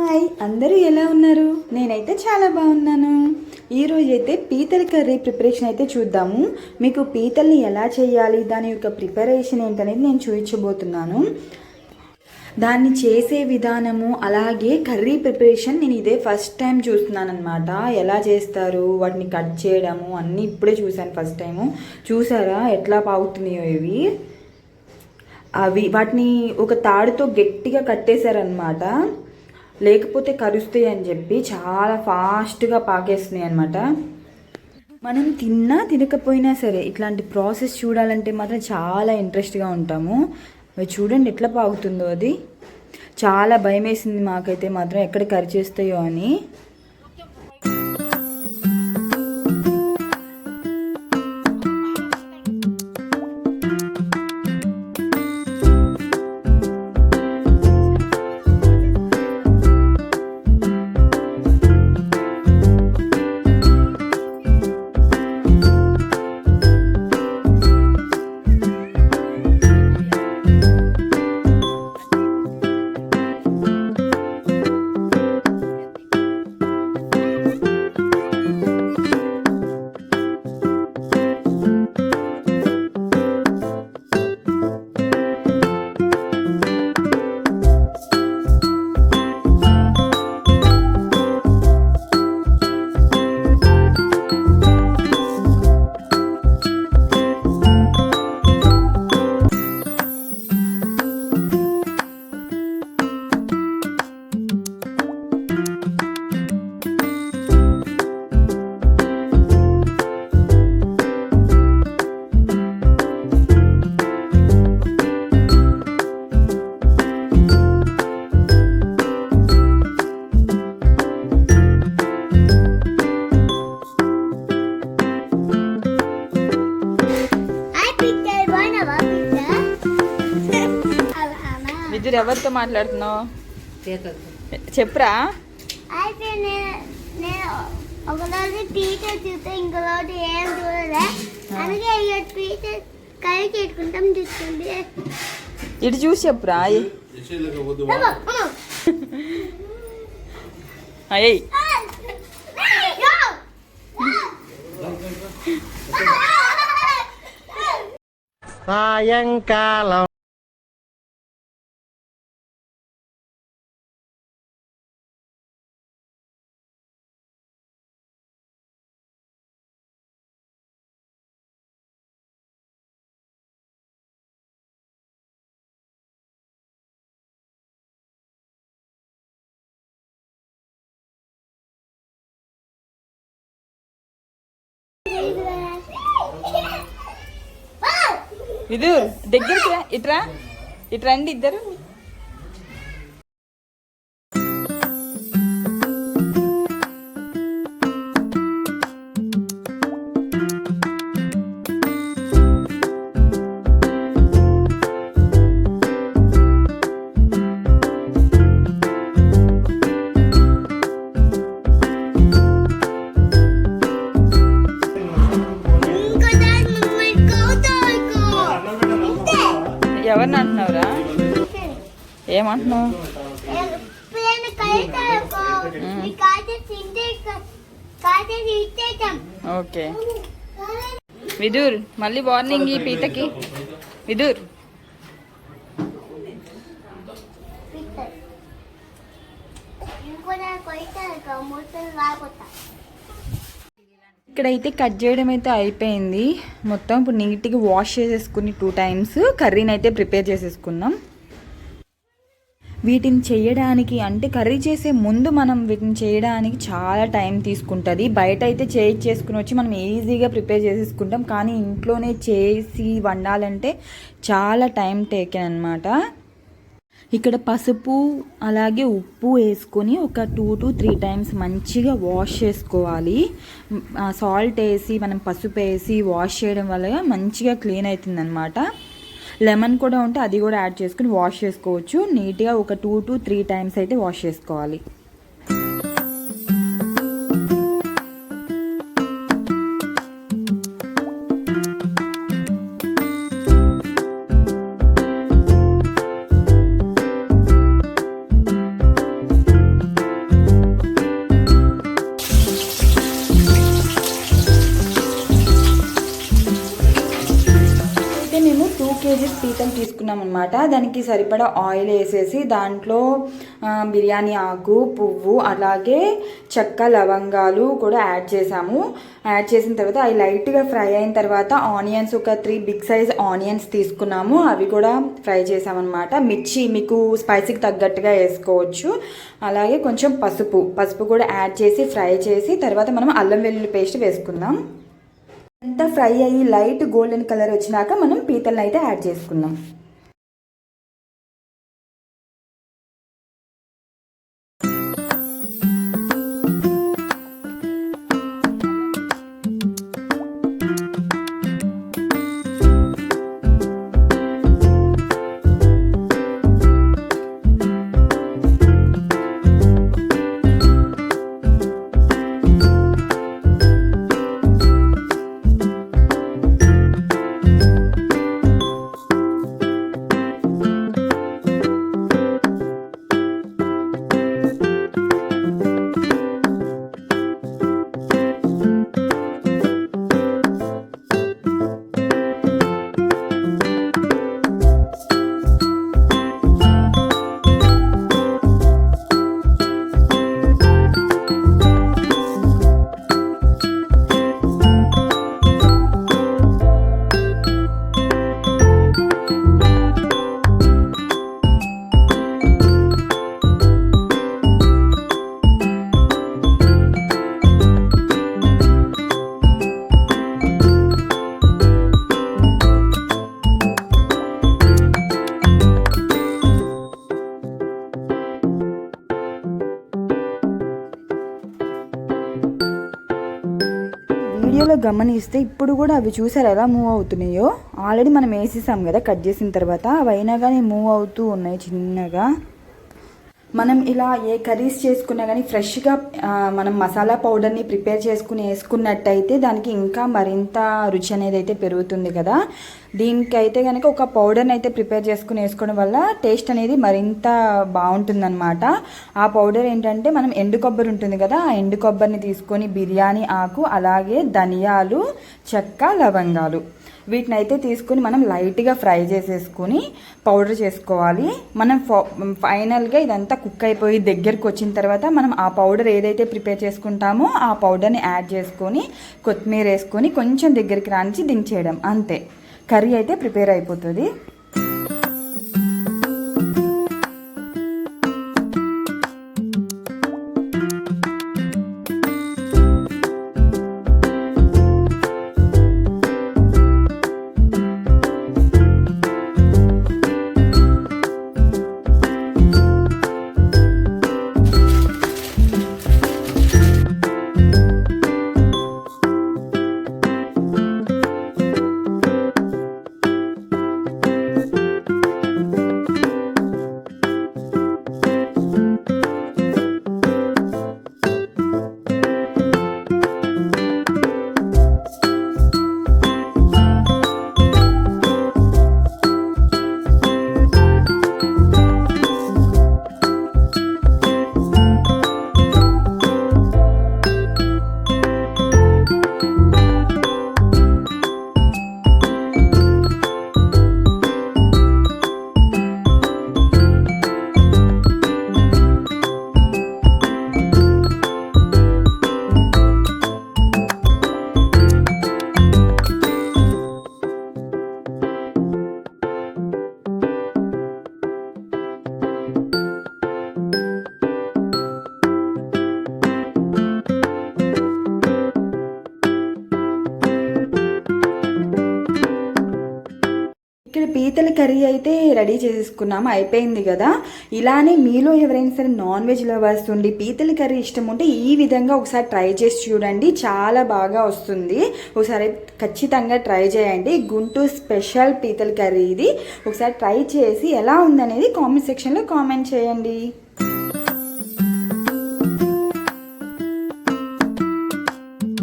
Hi, అందరూ ఎలా ఉన్నారు? నేనైతే చాలా బాగున్నాను. ఈరోజు అయితే పీతల కర్రీ ప్రిపరేషన్ అయితే చూద్దాము. మీకు పీతల్ని ఎలా చేయాలి, దాని యొక్క ప్రిపరేషన్ ఏంటనేది నేను చూపించబోతున్నాను. దాన్ని చేసే విధానము అలాగే కర్రీ ప్రిపరేషన్ నేను ఇదే ఫస్ట్ టైం చూస్తున్నాను అనమాట. ఎలా చేస్తారు, వాటిని కట్ చేయడము అన్నీ ఇప్పుడే చూశాను ఫస్ట్ టైము. చూసారా ఎట్లా పాగుతున్నాయో ఇవి. వాటిని ఒక తాడుతో గట్టిగా కట్టేశారనమాట, లేకపోతే కరుస్తాయి అని చెప్పి చాలా ఫాస్ట్గా పాకేస్తున్నాయి అనమాట. మనం తిన్నా తినకపోయినా సరే ఇట్లాంటి ప్రాసెస్ చూడాలంటే మాత్రం చాలా ఇంట్రెస్ట్గా ఉంటాము. అవి చూడండి ఎట్లా పాగుతుందో. అది చాలా భయం వేసింది మాకైతే మాత్రం, ఎక్కడ కరిచేస్తాయో అని. విజయ్ ఎవరితో మాట్లాడుతున్నావు చెప్పురా. ఒకరోజు టీచర్ చూస్తే ఇంకోరోజు ఏం చూడలే, అందుకే టీచర్ కర్రీ చేసుకుంటాం చూస్తుంది. ఇటు చూసి చెప్పురా. అయ్యి సాయంకాలం ఇది దగ్గరికి రా, ఇట్రా ఇట్రండి ఇద్దరు. ఎవరిని అంటున్నావురా? ఏమంటున్నావు? ఓకే విదూర్, మళ్ళీ వార్నింగ్ ఈ పీతకి. విదూర్ ఇక్కడైతే కట్ చేయడం అయితే అయిపోయింది మొత్తం. ఇప్పుడు నీట్గా వాష్ చేసేసుకుని 2 times కర్రీని అయితే ప్రిపేర్ చేసేసుకున్నాం. వీటిని చేయడానికి అంటే కర్రీ చేసే ముందు మనం వీటిని చేయడానికి చాలా టైం తీసుకుంటుంది. బయట అయితే చేసుకుని వచ్చి మనం ఈజీగా ప్రిపేర్ చేసేసుకుంటాం, కానీ ఇంట్లోనే చేసి వండాలంటే చాలా టైం టేకెన్ అనమాట. ఇక్కడ పసుపు అలాగే ఉప్పు వేసుకొని ఒక 2 to 3 times మంచిగా వాష్ చేసుకోవాలి. సాల్ట్ వేసి మనం పసుపు వేసి వాష్ చేయడం వల్ల మంచిగా క్లీన్ అవుతుంది అనమాట. లెమన్ కూడా ఉంటే అది కూడా యాడ్ చేసుకుని వాష్ చేసుకోవచ్చు. నీట్గా ఒక 2 to 3 times అయితే వాష్ చేసుకోవాలి. తీసుకున్నాం అనమాట. దానికి సరిపడా ఆయిల్ వేసేసి దాంట్లో బిర్యానీ ఆకు, పువ్వు, అలాగే చెక్క, లవంగాలు కూడా యాడ్ చేసాము. యాడ్ చేసిన తర్వాత అవి లైట్గా ఫ్రై అయిన తర్వాత ఆనియన్స్, ఒక 3 బిగ్ సైజ్ ఆనియన్స్ తీసుకున్నాము, అవి కూడా ఫ్రై చేసామన్నమాట. మిర్చి మీకు స్పైసీకి తగ్గట్టుగా వేసుకోవచ్చు. అలాగే కొంచెం పసుపు కూడా యాడ్ చేసి ఫ్రై చేసి తర్వాత మనం అల్లం వెల్లుల్లి పేస్ట్ వేసుకుందాం. అంతా ఫ్రై అయ్యి లైట్ గోల్డెన్ కలర్ వచ్చినాక మనం పీతలను అయితే యాడ్ చేసుకుందాం. వీడియోలో గమనిస్తే ఇప్పుడు కూడా అవి చూసారు ఎలా మూవ్ అవుతున్నాయో. ఆల్రెడీ మనం వేసేసాం కదా కట్ చేసిన తర్వాత, అవి అయినా కానీ మూవ్ అవుతూ ఉన్నాయి చిన్నగా. మనం ఇలా ఏ కర్రీస్ చేసుకున్నా కానీ ఫ్రెష్గా మనం మసాలా పౌడర్ని ప్రిపేర్ చేసుకుని వేసుకున్నట్టయితే దానికి ఇంకా మరింత రుచి అనేది అయితే పెరుగుతుంది కదా. దీనికైతే కనుక ఒక పౌడర్ని అయితే ప్రిపేర్ చేసుకుని వేసుకోవడం వల్ల టేస్ట్ అనేది మరింత బాగుంటుందన్నమాట. ఆ పౌడర్ ఏంటంటే మనం ఎండు కొబ్బరి ఉంటుంది కదా, ఆ ఎండు కొబ్బరిని తీసుకొని బిర్యానీ ఆకు, అలాగే ధనియాలు, చెక్క, లవంగాలు వీటిని అయితే తీసుకుని మనం లైట్గా ఫ్రై చేసేసుకుని పౌడర్ చేసుకోవాలి. మనం ఫైనల్గా ఇదంతా కుక్ అయిపోయి దగ్గరకు వచ్చిన తర్వాత మనం ఆ పౌడర్ ఏదైతే ప్రిపేర్ చేసుకుంటామో ఆ పౌడర్ని యాడ్ చేసుకొని కొత్తిమీర వేసుకొని కొంచెం దగ్గరికి రానిచ్చి దించేయడం, అంతే. కర్రీ అయితే ప్రిపేర్ అయిపోతుంది. ఇక్కడ పీతల కర్రీ అయితే రెడీ చేసేసుకున్నాము, అయిపోయింది కదా. ఇలానే మీలో ఎవరైనా సరే నాన్ వెజ్ లవర్స్ ఉండి పీతల కర్రీ ఇష్టం ఉంటే ఈ విధంగా ఒకసారి ట్రై చేసి చూడండి, చాలా బాగా వస్తుంది. ఒకసారి ఖచ్చితంగా ట్రై చేయండి. గుంటూరు స్పెషల్ పీతల కర్రీ ఇది. ఒకసారి ట్రై చేసి ఎలా ఉందనేది కామెంట్ సెక్షన్లో కామెంట్ చేయండి.